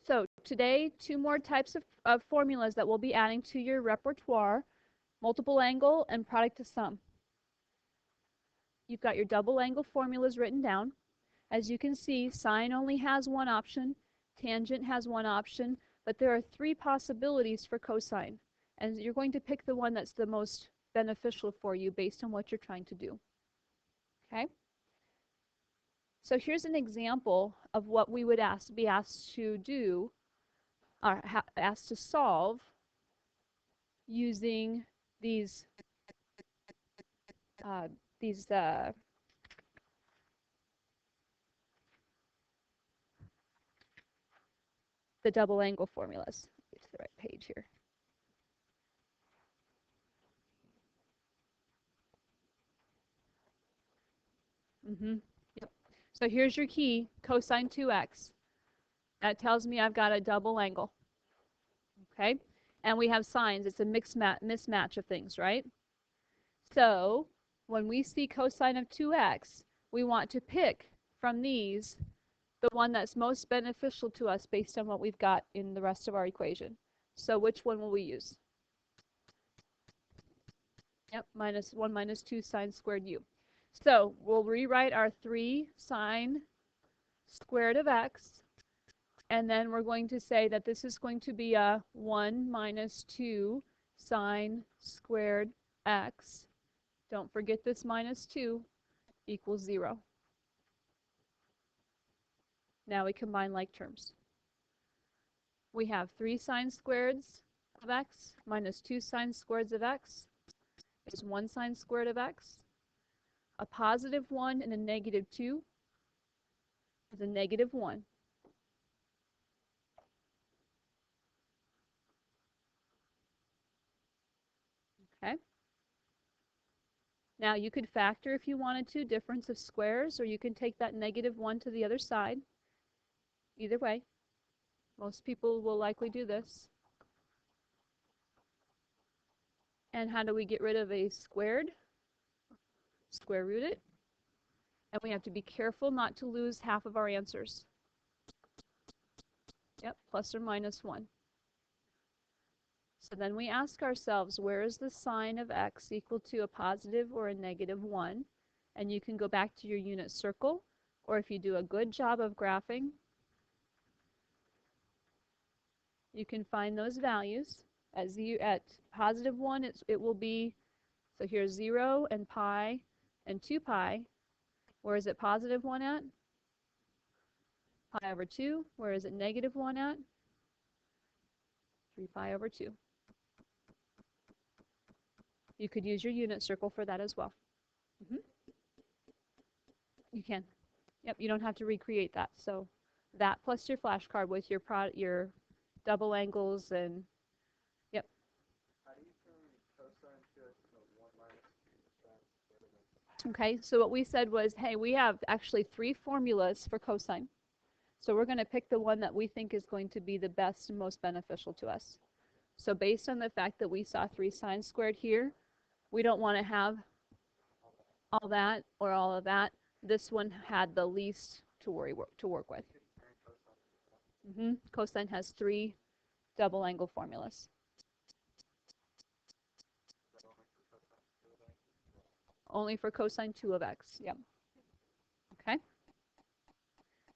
So today, two more types of formulas that we'll be adding to your repertoire: multiple angle and product to sum. You've got your double angle formulas written down. As you can see, sine only has one option, tangent has one option, but there are three possibilities for cosine, and you're going to pick the one that's the most beneficial for you based on what you're trying to do. Okay? So here's an example of what we would be asked to do, or asked to solve using these the double angle formulas. Get to the right page here. Yep. So here's your key, cosine 2x. That tells me I've got a double angle. Okay? And we have sines. It's a mismatch of things, right? So when we see cosine of 2x, we want to pick from these the one that's most beneficial to us based on what we've got in the rest of our equation. So which one will we use? Yep, minus 1 minus 2 sine squared u. So we'll rewrite our 3 sine squared of x, and then we're going to say that this is going to be a 1 minus 2 sine squared x. Don't forget this minus 2 equals 0. Now we combine like terms. We have 3 sine squareds of x minus 2 sine squareds of x is 1 sine squared of x. A positive 1 and a negative 2 is a negative 1. Okay? Now you could factor if you wanted to, difference of squares, or you can take that negative 1 to the other side. Either way, most people will likely do this. And how do we get rid of a squared? Square root it. And we have to be careful not to lose half of our answers. Yep, plus or minus 1. So then we ask ourselves, where is the sine of x equal to a positive or a negative 1? And you can go back to your unit circle, or if you do a good job of graphing, you can find those values. At positive 1, it will be, so here's 0 and pi and 2 pi. Where is it positive 1 at? Pi over 2. Where is it negative 1 at? 3 pi over 2. You could use your unit circle for that as well. You can. Yep, you don't have to recreate that. So that plus your flashcard with your double angles and, yep. How do you turn cosine 2x into 1 minus 2 sine squared of x? Okay, so what we said was, hey, we have actually 3 formulas for cosine. So we're going to pick the one that we think is going to be the best and most beneficial to us. So based on the fact that we saw 3 sine squared here, we don't want to have all that or all of that. This one had the least to work with. Cosine has 3 double angle formulas. Only for cosine 2 of x. Yep. Okay.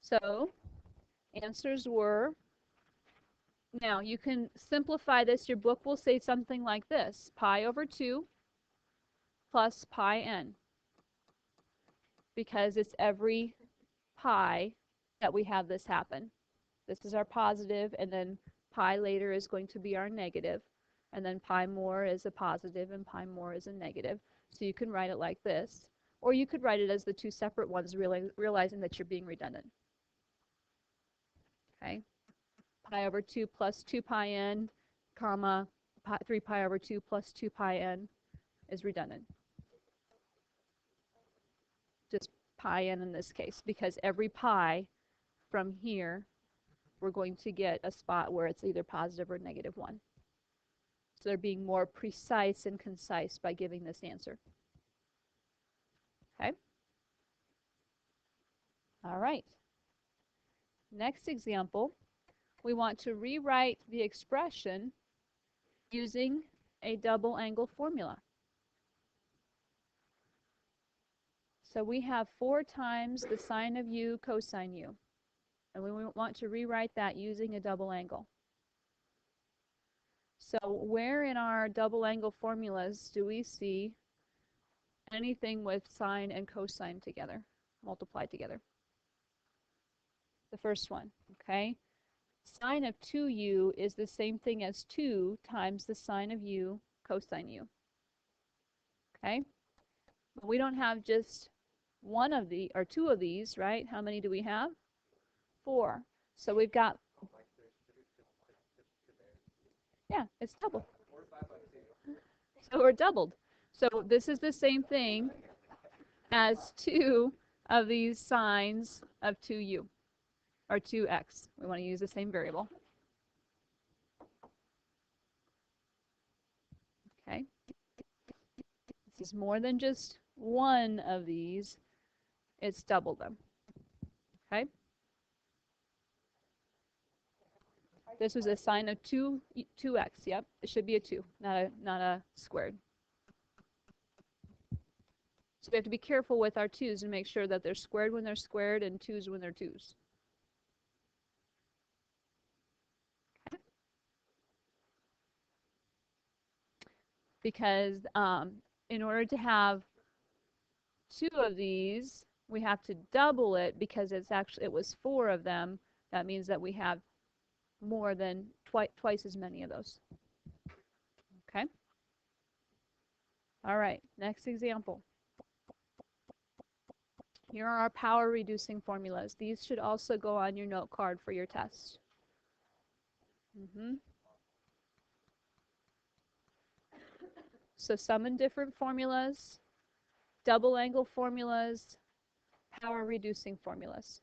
So answers were, now you can simplify this. Your book will say something like this: pi over 2 plus pi n, because it's every pi that we have this happen. This is our positive, and then pi later is going to be our negative, and then pi more is a positive and pi more is a negative. So you can write it like this, or you could write it as the 2 separate ones, realizing that you're being redundant. Okay, pi over 2 plus 2 pi n, comma, 3 pi over 2 plus 2 pi n is redundant. Just pi n in this case, because every pi from here, we're going to get a spot where it's either positive or negative 1. So they're being more precise and concise by giving this answer. Okay? All right. Next example, we want to rewrite the expression using a double angle formula. So we have 4 times the sine of u cosine u. And we want to rewrite that using a double angle. So where in our double angle formulas do we see anything with sine and cosine together, multiplied together? The first one, okay? Sine of 2u is the same thing as 2 times the sine of u cosine u. Okay? But we don't have just one of the, or 2 of these, right? How many do we have? 4. So we've got, yeah, it's double. So we're doubled. So this is the same thing as 2 of these sines of 2u, or 2x. We want to use the same variable. Okay? This is more than just one of these. It's double them. Okay? This was a sine of 2x. Yep, it should be a 2, not a squared. So we have to be careful with our 2's and make sure that they're squared when they're squared and 2's when they're 2's. Okay? Because in order to have 2 of these, we have to double it because it was 4 of them. That means that we have more than twice as many of those. Okay? All right, next example. Here are our power reducing formulas. These should also go on your note card for your test. So sum and different formulas, double angle formulas, power reducing formulas.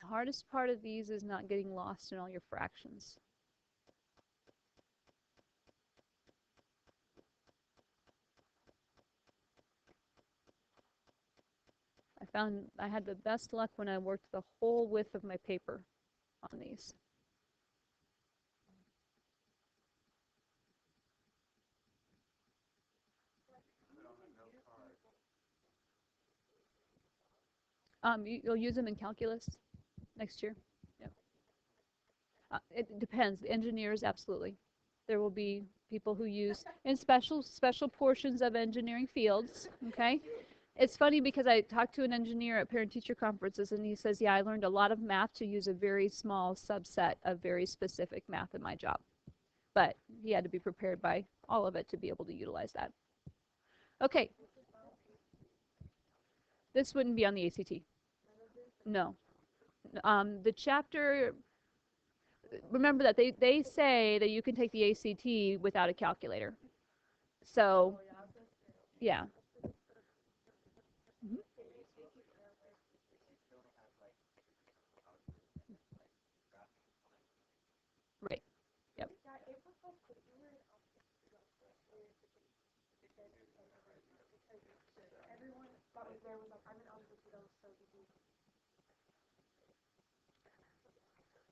The hardest part of these is not getting lost in all your fractions. I found I had the best luck when I worked the whole width of my paper on these. You'll use them in calculus next year. Yep. It depends. The engineers, absolutely. There will be people who use in special portions of engineering fields. Okay. It's funny because I talked to an engineer at parent-teacher conferences, and he says, yeah, I learned a lot of math to use a very small subset of very specific math in my job. But he had to be prepared by all of it to be able to utilize that. Okay. This wouldn't be on the ACT. No. The chapter, remember that they say that you can take the ACT without a calculator. So, yeah. Mm-hmm. Right. Yep.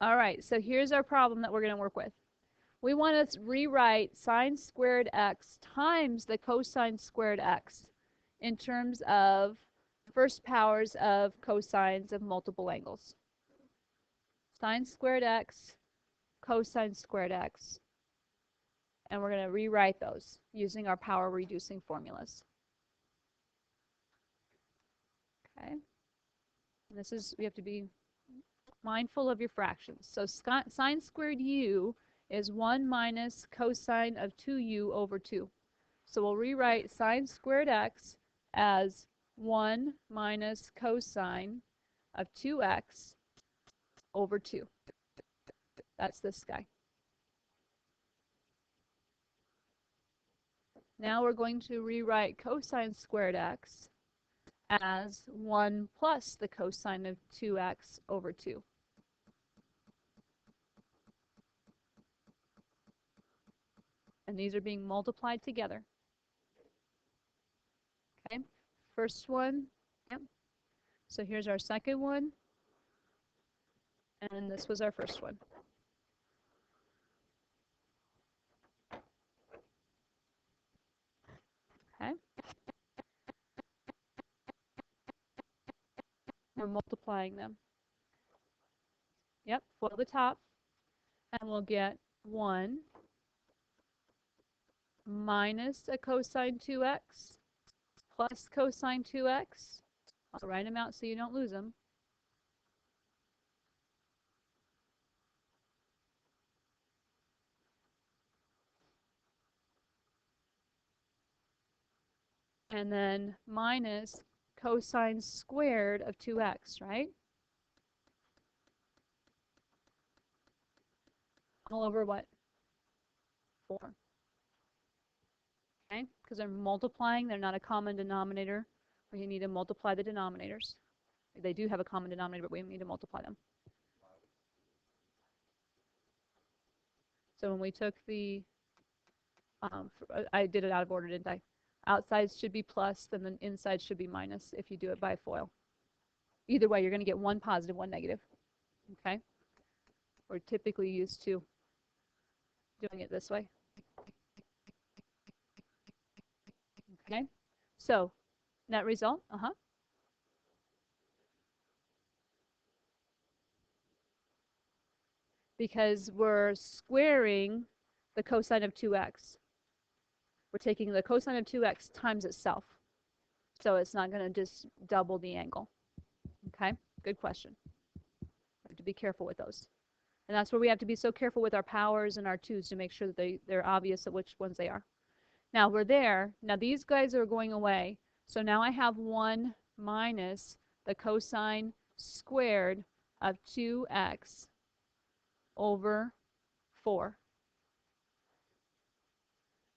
All right, so here's our problem that we're going to work with. We want to rewrite sine squared x times the cosine squared x in terms of first powers of cosines of multiple angles. Sine squared x, cosine squared x. And we're going to rewrite those using our power reducing formulas. Okay. And this is, we have to be mindful of your fractions. So sine squared u is 1 minus cosine of 2u over 2. So we'll rewrite sine squared x as 1 minus cosine of 2x over 2. That's this guy. Now we're going to rewrite cosine squared x as 1 plus the cosine of 2x over 2. And these are being multiplied together. Okay, first one, yep. So here's our second one, and this was our first one. Okay, we're multiplying them. Yep, FOIL the top, and we'll get 1 minus a cosine 2x plus cosine 2x. I'll write them out so you don't lose them. And then minus cosine squared of 2x, right? All over what? 4. Okay, because they're multiplying, they're not a common denominator. We need to multiply the denominators. They do have a common denominator, but we need to multiply them. So when we took the, I did it out of order, didn't I? Outside should be plus, then the inside should be minus if you do it by FOIL. Either way, you're going to get one positive, one negative. Okay? We're typically used to doing it this way. Okay? So, net result, because we're squaring the cosine of 2x. We're taking the cosine of 2x times itself. So it's not going to just double the angle. Okay? Good question. We have to be careful with those. And that's where we have to be so careful with our powers and our 2's to make sure that they're obvious of which ones they are. Now we're there. Now these guys are going away. So now I have 1 minus the cosine squared of 2x over 4.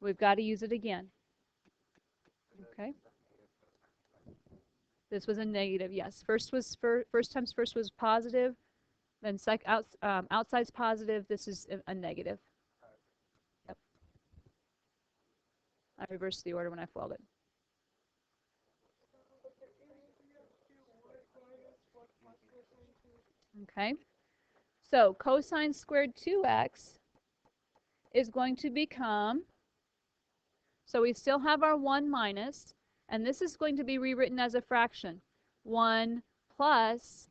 We've got to use it again. Okay. This was a negative, yes. First times first was positive, then outside's positive. This is a negative. Yep. I reversed the order when I foiled it. Okay. So cosine squared 2x is going to become, so we still have our 1 minus, and this is going to be rewritten as a fraction. 1 plus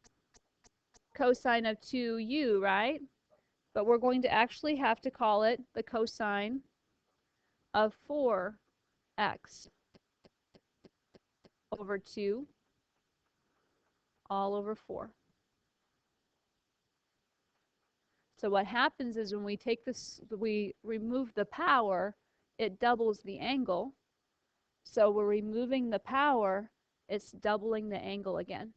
cosine of 2u, right? But we're going to actually have to call it the cosine of 4x over 2 all over 4. So what happens is when we take this, we remove the power, it doubles the angle. So we're removing the power, it's doubling the angle again.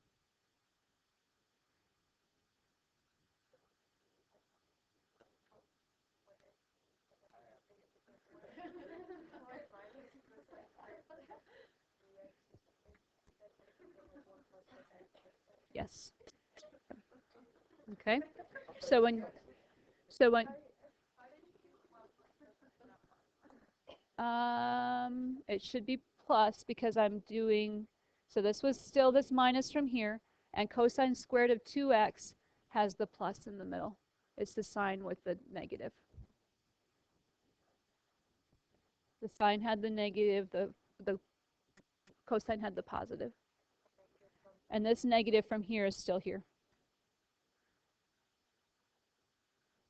Yes. Okay. So when it should be plus because I'm doing, so this was still this minus from here, and cosine squared of 2x has the plus in the middle. It's the sign with the negative. The sign had the negative, the cosine had the positive. And this negative from here is still here.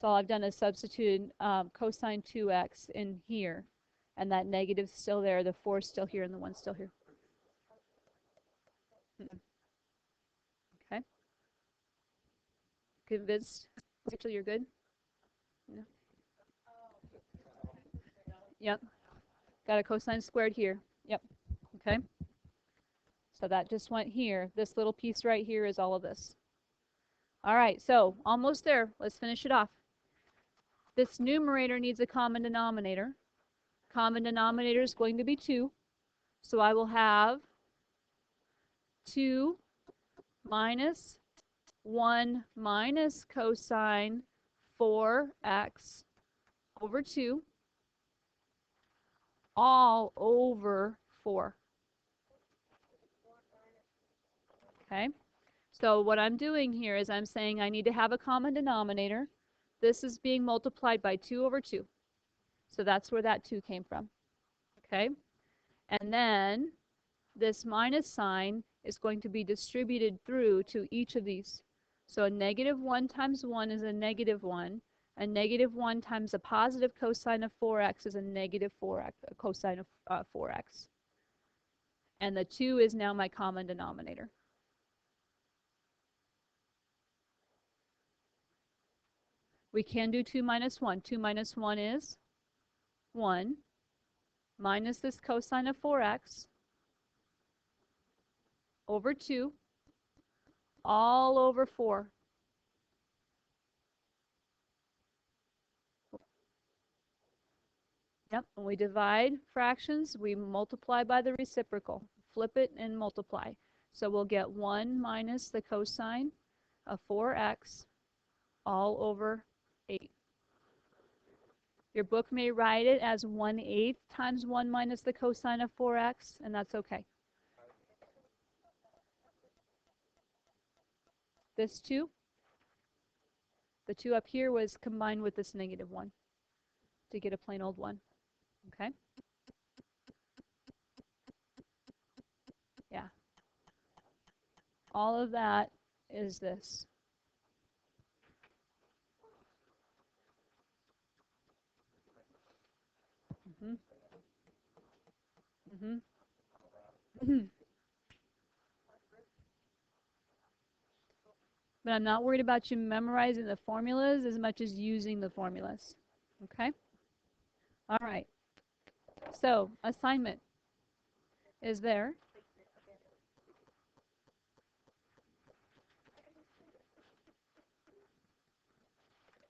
So all I've done is substituted cosine 2x in here. And that negative's still there, the 4's still here, and the 1's still here. Okay. Convinced? Rachel, you're good? No. Yep. Got a cosine squared here. Yep. Okay. So that just went here. This little piece right here is all of this. All right, so almost there. Let's finish it off. This numerator needs a common denominator. Common denominator is going to be 2. So I will have 2 minus 1 minus cosine 4x over 2 all over 4. Okay? So what I'm doing here is I'm saying I need to have a common denominator. This is being multiplied by 2 over 2. So that's where that 2 came from. Okay? And then this minus sign is going to be distributed through to each of these. So a negative 1 times 1 is a negative 1. A negative 1 times a positive cosine of 4x is a negative 4x, a cosine of 4x. And the 2 is now my common denominator. We can do 2 minus 1. 2 minus 1 is 1 minus this cosine of 4x over 2 all over 4. Yep, when we divide fractions, we multiply by the reciprocal. Flip it and multiply. So we'll get 1 minus the cosine of 4x all over 8. Your book may write it as 1/8 times 1 minus the cosine of 4x, and that's okay. This 2, the 2 up here was combined with this negative 1 to get a plain old 1. Okay? Yeah. All of that is this. Mm-hmm. Mm-hmm. But I'm not worried about you memorizing the formulas as much as using the formulas. Okay? All right. So, assignment is there.